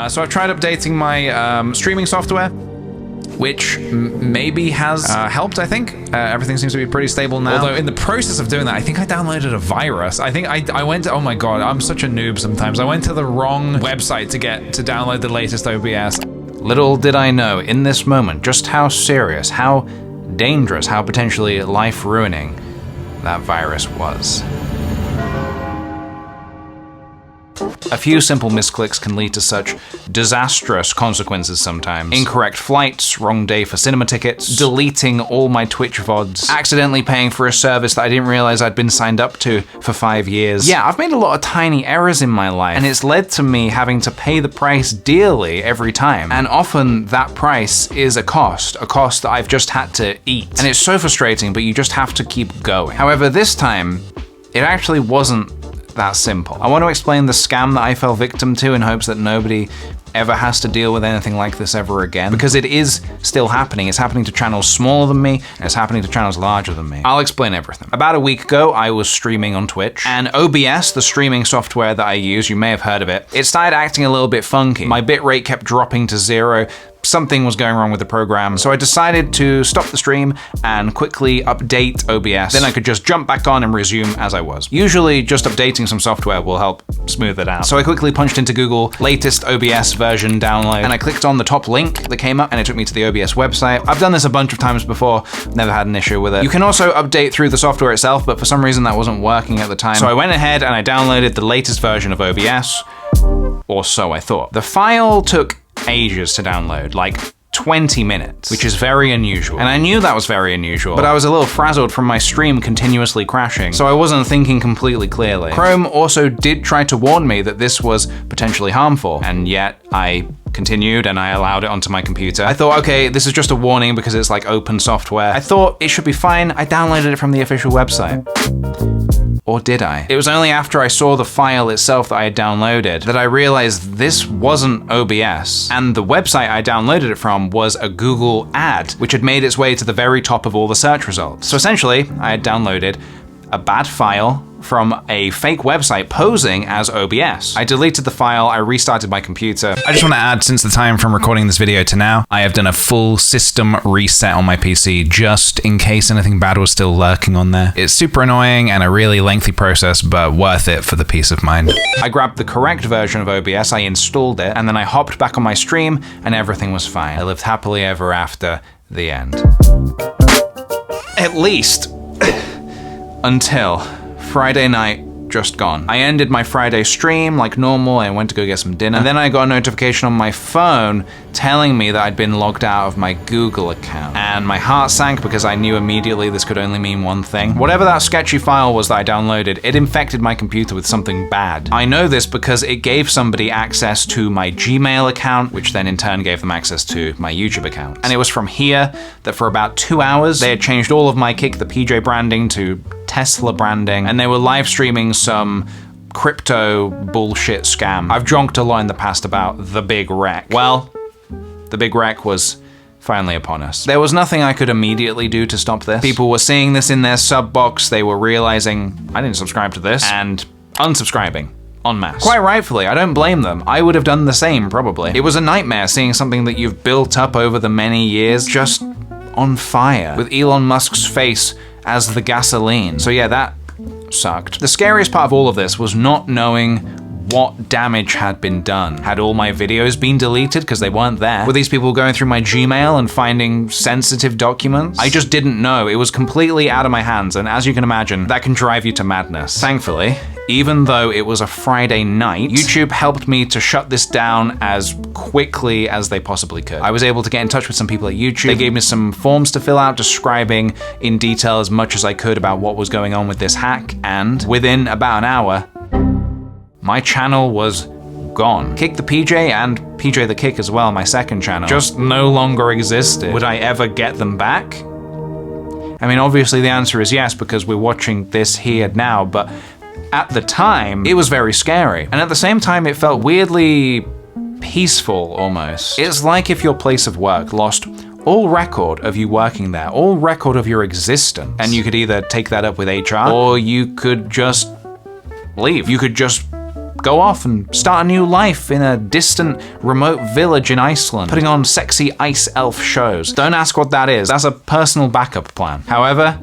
So I've tried updating my streaming software, which maybe has helped, I think. Everything seems to be pretty stable now. Although in the process of doing that, I think I downloaded a virus. I think I went to, oh my god, I'm such a noob sometimes. I went to the wrong website to download the latest OBS. Little did I know in this moment just how serious, how dangerous, how potentially life-ruining that virus was. A few simple misclicks can lead to such disastrous consequences sometimes. Incorrect flights, wrong day for cinema tickets, deleting all my Twitch VODs, accidentally paying for a service that I didn't realize I'd been signed up to for 5 years. Yeah, I've made a lot of tiny errors in my life, and it's led to me having to pay the price dearly every time. And often that price is a cost that I've just had to eat. And it's so frustrating, but you just have to keep going. However, this time, it actually wasn't that simple. I want to explain the scam that I fell victim to in hopes that nobody ever has to deal with anything like this ever again, because it is still happening. It's happening to channels smaller than me, and it's happening to channels larger than me. I'll explain everything. About a week ago, I was streaming on Twitch, and OBS, the streaming software that I use, you may have heard of it, it started acting a little bit funky. My bitrate kept dropping to 0. Something was going wrong with the program, so I decided to stop the stream and quickly update OBS. Then I could just jump back on and resume as I was. Usually just updating some software will help smooth it out. So I quickly punched into Google, latest OBS version download, and I clicked on the top link that came up and it took me to the OBS website. I've done this a bunch of times before, never had an issue with it. You can also update through the software itself, but for some reason that wasn't working at the time. So I went ahead and I downloaded the latest version of OBS, or so I thought. The file took ages to download, like 20 minutes, which is very unusual. And I knew that was very unusual, but I was a little frazzled from my stream continuously crashing, so I wasn't thinking completely clearly. Chrome also did try to warn me that this was potentially harmful, and yet I continued and I allowed it onto my computer. I thought, okay, this is just a warning because it's like open software. I thought it should be fine. I downloaded it from the official website. Or did I? It was only after I saw the file itself that I had downloaded that I realized this wasn't OBS. And the website I downloaded it from was a Google ad, which had made its way to the very top of all the search results. So essentially, I had downloaded a bad file from a fake website posing as OBS. I deleted the file, I restarted my computer. I just want to add, since the time from recording this video to now, I have done a full system reset on my PC just in case anything bad was still lurking on there. It's super annoying and a really lengthy process, but worth it for the peace of mind. I grabbed the correct version of OBS, I installed it, and then I hopped back on my stream and everything was fine. I lived happily ever after. The end. At least. Until Friday night just gone. I ended my Friday stream like normal. I went to go get some dinner. And then I got a notification on my phone telling me that I'd been logged out of my Google account. And my heart sank because I knew immediately this could only mean one thing. Whatever that sketchy file was that I downloaded, it infected my computer with something bad. I know this because it gave somebody access to my Gmail account, which then in turn gave them access to my YouTube account. And it was from here that for about 2 hours, they had changed all of my KickThePj branding to Tesla branding, and they were live streaming some crypto bullshit scam. I've jonked a lot in the past about the big wreck. Well, the big wreck was finally upon us. There was nothing I could immediately do to stop this. People were seeing this in their sub box, they were realizing I didn't subscribe to this, and unsubscribing. En masse. Quite rightfully, I don't blame them. I would have done the same, probably. It was a nightmare seeing something that you've built up over the many years just on fire, with Elon Musk's face as the gasoline. So yeah, that sucked. The scariest part of all of this was not knowing what damage had been done. Had all my videos been deleted because they weren't there? Were these people going through my Gmail and finding sensitive documents? I just didn't know. It was completely out of my hands, and as you can imagine, that can drive you to madness. Thankfully, even though it was a Friday night, YouTube helped me to shut this down as quickly as they possibly could. I was able to get in touch with some people at YouTube. They gave me some forms to fill out describing in detail as much as I could about what was going on with this hack, and within about an hour, my channel was gone. KickThePj and PJ the Kick as well, my second channel, just no longer existed. Would I ever get them back? I mean, obviously the answer is yes, because we're watching this here now, but at the time, it was very scary. And at the same time, it felt weirdly peaceful, almost. It's like if your place of work lost all record of you working there, all record of your existence, and you could either take that up with HR, or you could just leave. You could just go off and start a new life in a distant, remote village in Iceland, putting on sexy ice elf shows. Don't ask what that is. That's a personal backup plan. However,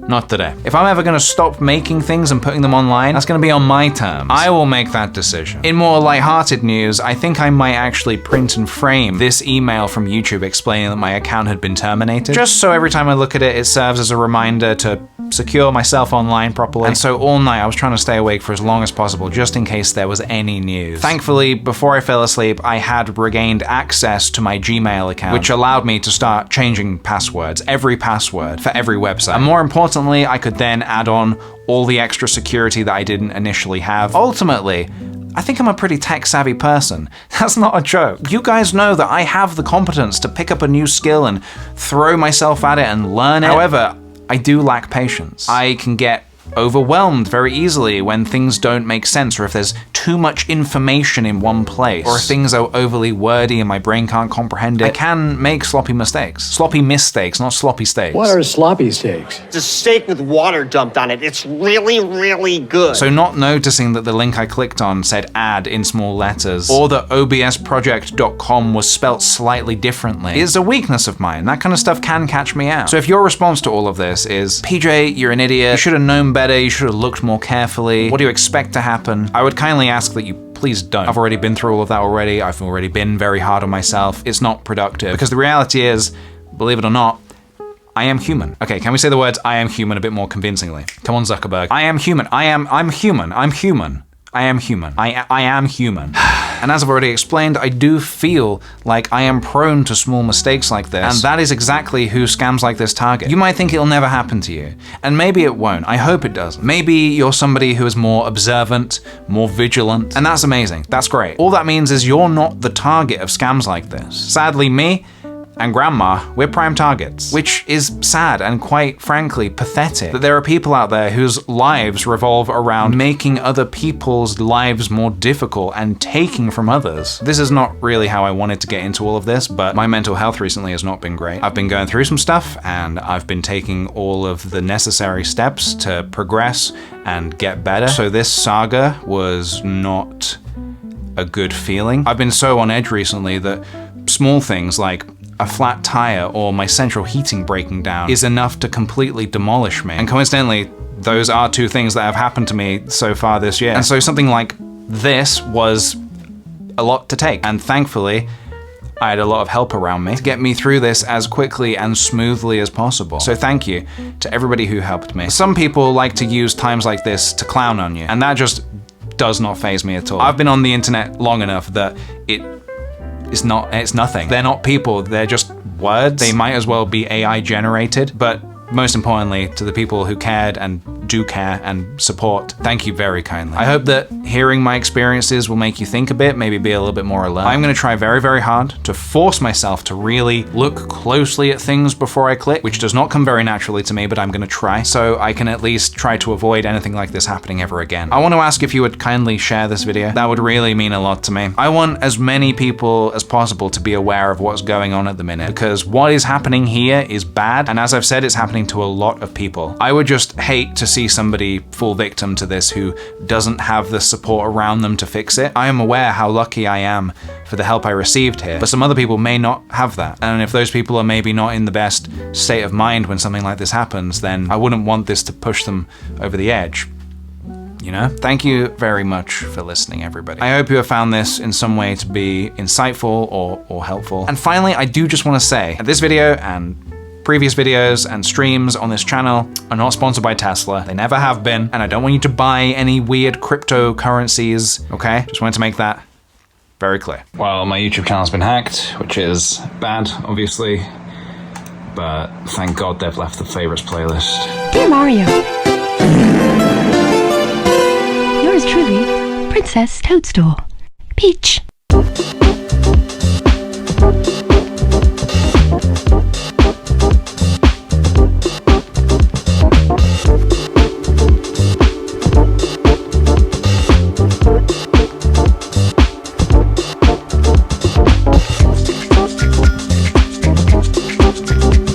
not today. If I'm ever gonna stop making things and putting them online, that's gonna be on my terms. I will make that decision. In more lighthearted news, I think I might actually print and frame this email from YouTube explaining that my account had been terminated. Just so every time I look at it, it serves as a reminder to secure myself online properly. And so all night I was trying to stay awake for as long as possible, just in case there was any news. Thankfully, before I fell asleep, I had regained access to my Gmail account, which allowed me to start changing passwords, every password for every website. And more importantly, I could then add on all the extra security that I didn't initially have. Ultimately, I think I'm a pretty tech-savvy person. That's not a joke. You guys know that I have the competence to pick up a new skill and throw myself at it and learn it. However, I do lack patience. I can get overwhelmed very easily when things don't make sense, or if there's too much information in one place, or if things are overly wordy and my brain can't comprehend it. I can make sloppy mistakes. Sloppy mistakes, not sloppy steaks. What are sloppy steaks? It's a steak with water dumped on it. It's really, really good. So not noticing that the link I clicked on said add in small letters, or that obsproject.com was spelt slightly differently, is a weakness of mine. That kind of stuff can catch me out. So if your response to all of this is, PJ, you're an idiot, you should have known better, you should have looked more carefully, what do you expect to happen? I would kindly ask that you please don't. I've already been through all of that already. I've already been very hard on myself. It's not productive. Because the reality is, believe it or not, I am human. Okay, can we say the words I am human a bit more convincingly? Come on, Zuckerberg. I am human. I'm human. I'm human. I am human. I am human. And as I've already explained, I do feel like I am prone to small mistakes like this, and that is exactly who scams like this target. You might think it'll never happen to you, and maybe it won't. I hope it doesn't. Maybe you're somebody who is more observant, more vigilant, and that's amazing. That's great. All that means is you're not the target of scams like this. Sadly, me and Grandma, we're prime targets, which is sad and quite frankly pathetic that there are people out there whose lives revolve around making other people's lives more difficult and taking from others. This is not really how I wanted to get into all of this, but my mental health recently has not been great. I've been going through some stuff and I've been taking all of the necessary steps to progress and get better. So this saga was not a good feeling. I've been so on edge recently that small things like a flat tire or my central heating breaking down is enough to completely demolish me. And coincidentally, those are two things that have happened to me so far this year. And so something like this was a lot to take. And thankfully, I had a lot of help around me to get me through this as quickly and smoothly as possible. So thank you to everybody who helped me. Some people like to use times like this to clown on you, and that just does not faze me at all. I've been on the internet long enough that it's nothing. They're not people, they're just words. They might as well be AI generated, but most importantly, to the people who cared and do care and support, thank you very kindly. I hope that hearing my experiences will make you think a bit, maybe be a little bit more alert. I'm gonna try very, very hard to force myself to really look closely at things before I click, which does not come very naturally to me, but I'm gonna try, so I can at least try to avoid anything like this happening ever again. I want to ask if you would kindly share this video. That would really mean a lot to me. I want as many people as possible to be aware of what's going on at the minute, because what is happening here is bad, and as I've said, it's happening to a lot of people. I would just hate to see somebody fall victim to this who doesn't have the support around them to fix it. I am aware how lucky I am for the help I received here, but some other people may not have that. And if those people are maybe not in the best state of mind when something like this happens, then I wouldn't want this to push them over the edge. You know? Thank you very much for listening, everybody. I hope you have found this in some way to be insightful or helpful. And finally, I do just want to say that this video and previous videos and streams on this channel are not sponsored by Tesla. They never have been, and I don't want you to buy any weird cryptocurrencies, okay? Just wanted to make that very clear. Well, my YouTube channel's been hacked, which is bad, obviously, but thank God they've left the favorites playlist. Dear Mario. Yours truly, Princess Toadstool. Peach.